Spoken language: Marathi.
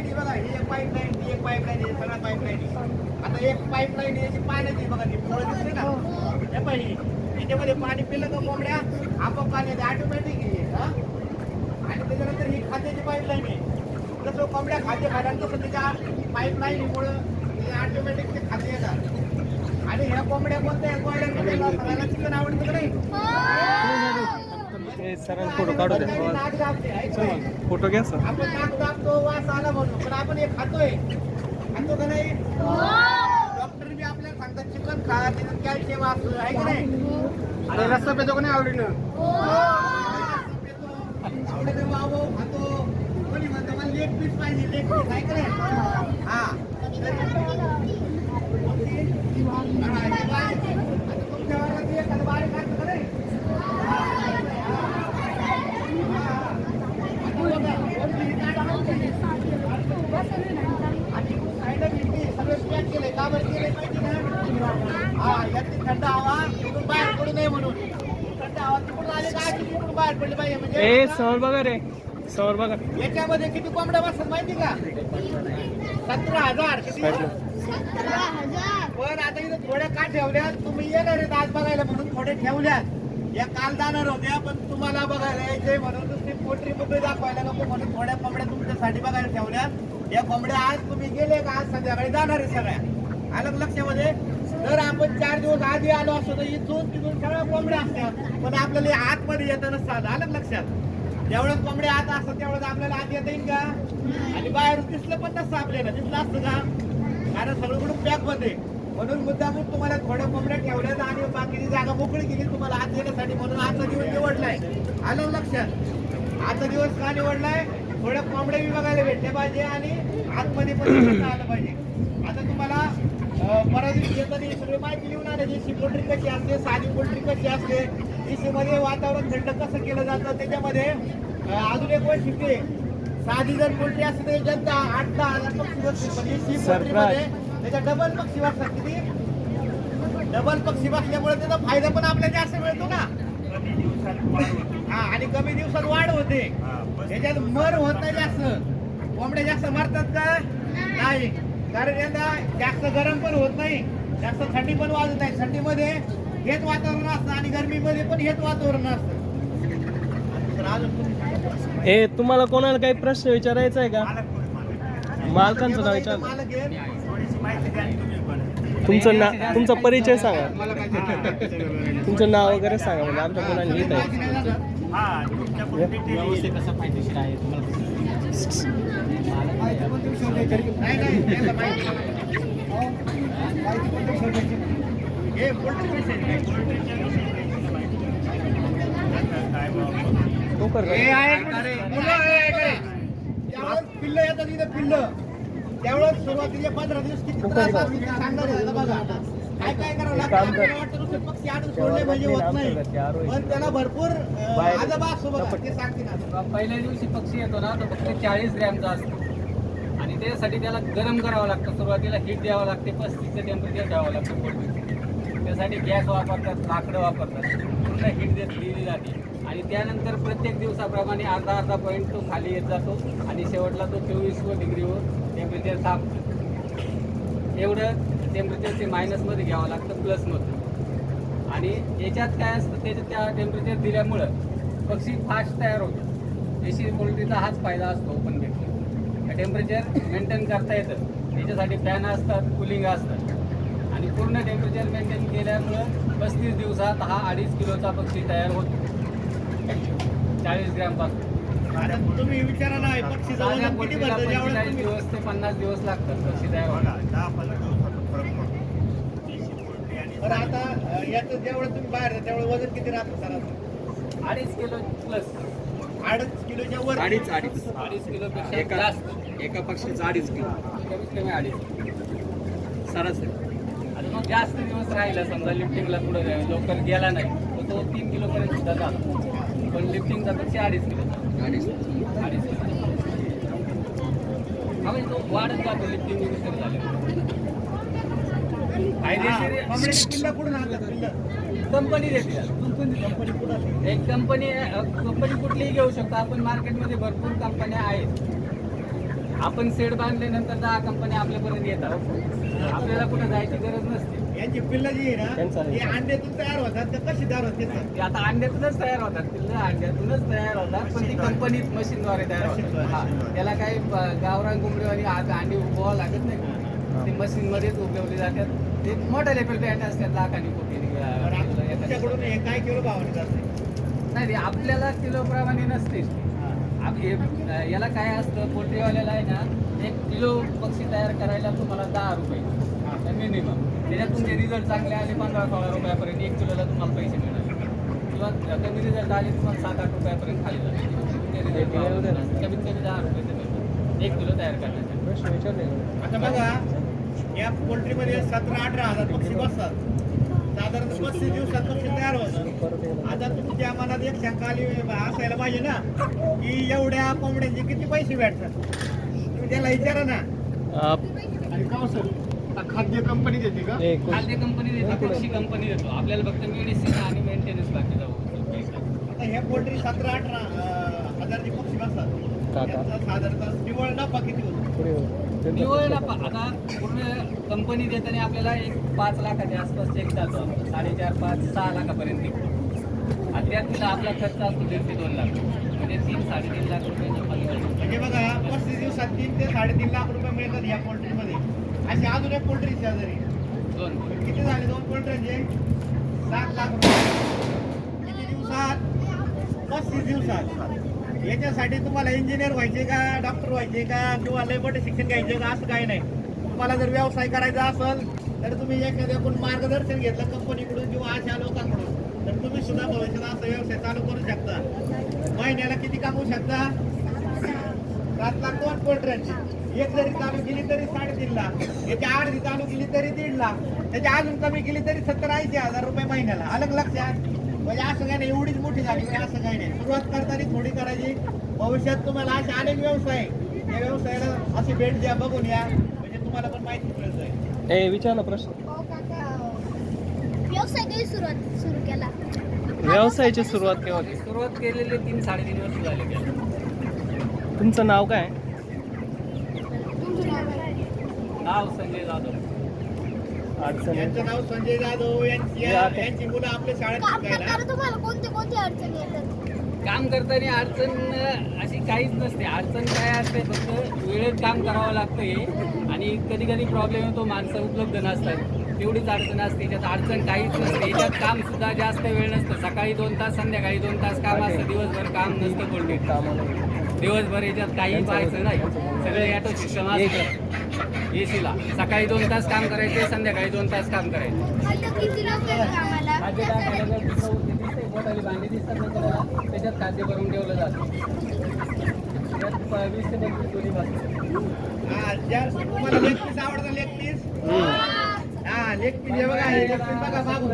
पाईपलाईन बघा, ही एक पाईपलाईन, ही एक पाईपलाईन, हे सगळ्या पाईपलाईन. आता एक पाईपलाईन याची पाण्याची बघा, ती फळ दिसते ना, हे पाहिजे याच्यामध्ये पाणी पिलं का कोंबड्या आपोआप पाणी येते, ऑटोमॅटिक आहे. आणि त्याच्यानंतर ही खाद्याची पाईपलाईन आहे. जसं कोंबड्या खाद्य खायला तसं त्याच्या पाईपलाईनमुळं ऑटोमॅटिक ते खाद्य येतात. आणि ह्या कोंबड्या कोणत्या सगळ्याला चिकन आवडतं का नाही? सरळ फोटो काढू द्या. नाक दाबते, फोटो घ्या सर. आपण नाक दाबतो, वास आला म्हणून, पण आपण हे खातोय, खातो का नाही? डॉक्टर बी आपल्याला सांगतात चिकन खा, त्याच्यात कॅल्शियम असतं, आहे की नाही? आणि रस्सा पेतो का नाही आवडीनं? आवडीनं वाव खातो. कोणी म्हणतो मला लेग पीस पाहिजे, लेग पीस आहे का नाही? हा. तुमच्या वरात एखादं बारीक असतं का नाही? थंड हवा तिकडून बाहेर पडू नये म्हणून. थंड हवा तिकडून आले का तिकडून बाहेर पडली पाहिजे. म्हणजे समोर बघा रे, समोर बघा. याच्यामध्ये किती कोंबड्या बसतात माहिती का? 17,000. किती? पण आता इथे थोड्या का ठेवल्या? तुम्ही येणार आहेत आज बघायला म्हणून थोडे ठेवल्या. या काल जाणार होत्या, पण तुम्हाला बघायला यायचे म्हणून नुसती पोटरी मोकळी दाखवायला नको म्हणून थोड्या कोंबड्या तुमच्यासाठी बघायला ठेवल्या. या कोंबड्या आज तुम्ही गेले का आज संध्याकाळी जाणार आहे सगळ्या. आलं लक्षामध्ये? जर आपण 4 दिवस आधी आलो असतो तर इथून तिथून सगळ्या कोंबड्या असतात, पण आपल्याला आतमध्ये येतं नसतं. आलं लक्षात? जेवढ्याच कोंबड्या आत असतात तेवढंच आपल्याला आत येता येईल का? आणि बाहेरून दिसलं पण नसतं आपल्याला. दिसलं असतं का? कारण सगळीकडून पॅक मध्ये. म्हणून मुद्दामून तुम्हाला थोड्या कोंबड्या ठेवल्यात आणि बाकीची जागा मोकळी केली तुम्हाला आत येण्यासाठी, म्हणून आजचा दिवस निवडलाय. आलं लक्षात? आजचा दिवस का निवडलाय? थोड्या कोंबड्या बी बघायला भेटल्या पाहिजे आणि आतमध्ये पण आलं पाहिजे. आता तुम्हाला परवा दिवशी येताना सगळी माहिती लिहून आले. देशी पोल्ट्री कशी असते, साधी पोल्ट्री कशी असते, देशीमध्ये वातावरण थंड कसं केलं जातं. त्याच्यामध्ये अजून एक वैशिष्ट्य, साधी जर पोल्ट्री असते तर याच्यात 8-10 हजार पक्षी बसतील, पण देशी पोल्ट्रीमध्ये त्याच्या डबल पक्षी बसतात. किती? डबल पक्षी बसल्यामुळे त्याचा फायदा पण आपल्याला जास्त मिळतो ना. हा, आणि कमी दिवसात वाढ होते. त्याच्यात मर होत नाही जास्त. कोंबड्या जास्त मरतात का? नाही, कारण यंदा जास्त गरम पण होत नाही, जास्त थंडी पण वाजत नाही. थंडीमध्ये हेच वातावरण असतं आणि गरमीमध्ये पण हेच वातावरण असतं. हे तुम्हाला कोणाला काही प्रश्न विचारायचा आहे का? मालकांचं नाव विचार. तुमचा परिचय सांगा, तुमचं नाव वगैरे सांगा, म्हणजे आमच्या कोणाला लिहित आहे. कसं फायदेशीर आहे पिल्ल येतात इथं, पिल्ल त्यावेळेस सुरुवातीचे 15 दिवस किती त्रास सांगणार होतं बघा. काय काय करावं लागतं? पक्षी आणून सोडले म्हणजे होत नाही, पण त्याला भरपूर आजोबा असतो बघा, ते सांगतील. पहिल्या दिवशी पक्षी येतो ना, तो फक्त 40 ग्रॅमचा असतो आणि त्यासाठी त्याला गरम करावं लागतं. सुरुवातीला हीट द्यावं लागते, 35चं टेम्परेचर द्यावं लागतं पोल्ट्रीचं. त्यासाठी गॅस वापरतात, लाकडं वापरतात, पूर्ण हीट दिली जाते. आणि त्यानंतर प्रत्येक दिवसाप्रमाणे अर्धा पॉईंट तो खाली येत जातो आणि शेवटला तो 24 डिग्रीवर टेम्परेचर थांबतो. एवढं टेम्परेचर ते मायनसमध्ये घ्यावं लागतं, प्लसमधून. आणि याच्यात काय असतं, त्याच्यात त्या टेम्परेचर दिल्यामुळं पक्षी फास्ट तयार होतो. देशी पोल्ट्रीचा हाच फायदा असतो ओपन बेडचा. टेम्परेचर मेंटेन करता येतं, त्याच्यासाठी फॅन असतात, कुलिंग असतात. आणि पूर्ण टेम्परेचर मेंटेन केल्यामुळं 35 दिवसात हा 2.5 किलोचा पक्षी तयार होतो, 40 ग्रॅमपासून. तुम्ही विचारा ना, पक्षी किती 45 दिवस ते 50 दिवस लागतात पक्षी तयार व्हायला. बरं, आता याचं जेवढं तुम्ही बाहेर तेवढं वजन किती राहतं सरासरी? 2.5 किलो प्लस. 2.5 किलोच्या वर. 2.5 किलोपेक्षा जास्त. एका पक्षाचा 2.5 किलो, कमीत कमी 2.5 सरासरी. आणि मग जास्त दिवस राहिला, समजा लिफ्टिंगला पुढे लवकर गेला नाही तर तो 3 किलोपर्यंत सुद्धा जातो. पण लिफ्टिंगचा पेक्षा 2.5 किलो. 2.5 किलो हा, म्हणजे तो वाढत जातो लिफ्टिंग झाले. पिल्लं कुठून आणतात? पिल्लं कंपनी देते. कंपनी कुठं? कंपनी कुठलीही घेऊ शकतो आपण. मार्केटमध्ये भरपूर कंपन्या आहेत आपण सेट बांधल्यानंतर 10 कंपन्या आपल्यापर्यंत येतात. आपल्याला कुठं जायची गरज नसते. यांची पिल्लं जी आहे त्यांचं ना आहे. ही अंड्यातून तयार होतात तर कशी तयार होते ते आता अंड्यातूनच तयार होतात, पिल्लं अंड्यातूनच तयार होतात, पण ती कंपनीत मशीनद्वारे तयार मशीनद्वारे. होतात. हा. त्याला काही गावरान कोंबडीवाली आज अंडी उभवावं लागत नाही. ते मशीनमध्येच उगवली जातात. ते मोठ्या लेवल बँड असतात, लाखांनी कोटी तुमच्याकडून हे काय किलो भावाने जाते नाही ते आपल्याला किलोप्रमाणे नसते. याला काय असतं, पोल्ट्रीवाल्याला आहे ना 1 किलो पक्षी तयार करायला तुम्हाला 10 रुपये मिनिमम. त्याच्यात तुमचे रिझल्ट चांगले आले 15-16 रुपयापर्यंत 1 किलोला तुम्हाला पैसे मिळणार, किंवा कमी रिझल्ट आले तुम्हाला 7-8 रुपयापर्यंत खाली जाते. तुमचे रिझल्ट कमीत कमी 10 रुपये मिळतात 1 किलो तयार करण्यासाठी. प्रश्न विचारले का? आता बघा या पोल्ट्रीमध्ये 17-18 हजार पक्षी बसतात. साधारण 35 दिवसात पक्षी तयार होतात. आता तुमच्या मनात एक शंका आली असायला पाहिजे ना की एवढ्या कोंबड्यांचे किती पैसे भेटतात. तुम्ही त्याला विचारा ना. खाद्य कंपनी देते का? खाद्य कंपनी देतो, पक्षी कंपनी देतो, आपल्याला फक्त मेडिसिन आणि मेंटेनन्स बाकी जाऊ. आता हे पोल्ट्री 17-18 हजारचे पक्षी बसतात. काका. याचा साधारणतः निव्वळ नफा किती होतो? निवड नफा आता पूर्ण कंपनी देताना आपल्याला 5 लाखाच्या आसपास चेक जातो. 4.5-5-6 लाखापर्यंत निघतो. आणि त्यात तिला आपला खर्च असतो 1.5 ते 2 लाख, म्हणजे 3-3.5 लाख रुपये नफा निघतो. म्हणजे बघा 35 दिवसात 3 ते 3.5 लाख रुपये मिळतात या पोल्ट्रीमध्ये. अशी अजून एक पोल्ट्री शेजारी 2 किती झाले 2 पोल्ट्रीचे 7 लाख रुपये. किती दिवसात? 35 दिवसात. याच्यासाठी तुम्हाला इंजिनियर व्हायचे का, डॉक्टर व्हायचे का, किंवा लय मोठे शिक्षण घ्यायचे का, असं काही नाही. तुम्हाला जर व्यवसाय करायचा असेल तर तुम्ही एखाद्याकडून मार्गदर्शन घेतलं कंपनीकडून किंवा अशा लोकांकडून तर तुम्ही सुद्धा भविष्यात असा व्यवसाय चालू करू शकता. महिन्याला किती कमवू शकता? 7 लाख 2 पोल्ट्र्यांची. एक जरी चालू केली तरी 3.5 लाख, याच्या 8 चालू केली तरी 1.5 लाख, त्याच्या अजून कमी केली तरी 70-80 हजार रुपये महिन्याला. अलग लक्षात. म्हणजे असं काही नाही एवढीच मोठी झाली म्हणजे असं काही नाही. सुरुवात करताना थोडी करायची. भविष्यात तुम्हाला असे अनेक व्यवसाय या व्यवसायाला अशी भेट द्या, बघून या, म्हणजे तुम्हाला पण माहिती मिळत जाईल. विचार ना प्रश्न. व्यवसाय कधी सुरू केला? व्यवसायाची सुरुवात केव्हा केली? सुरुवात केलेले 3-3.5 वर्ष झाले. तुमचं नाव काय? नाव संजय जाधव. अडचण यांचं नाव संजय जाधव. यांची मुलं आपल्या शाळेत काम शिकायला. करताना तुम्हाला कोणते अडचणी येतात? काम करताना अडचण अशी काहीच नसते. अडचण काय असते, फक्त वेळेत काम करावं लागतं हे, आणि कधी कधी प्रॉब्लेम येतो, माणसं उपलब्ध नसतात, तेवढीच अडचण असते. याच्यात अडचण काहीच नसते. याच्यात काम सुद्धा जास्त वेळ नसतं. सकाळी 2 तास, संध्याकाळी 2 तास काम असतं, दिवसभर काम नसतं. कोणते दिवसभर याच्यात काही पाहायचं नाही. सगळं ॲटो सिस्टम असतं एसीला. सकाळी 2 तास काम करायचे, संध्याकाळी 2 तास काम करायचे. आता किती लोक आहेत कामाला? खाद्य टाकायला दिसते, बोटाली भांडी दिसतात ना त्याला, त्याच्यात खाद्य भरून ठेवलं जातं. त्यात 20 ते 25 कोणी बसतात. हा, ज्या तुम्हाला लेग पीस आवडतं, लेग पीस. हा, लेग पीस हे बघा, हे लेग पीस बघा मागून.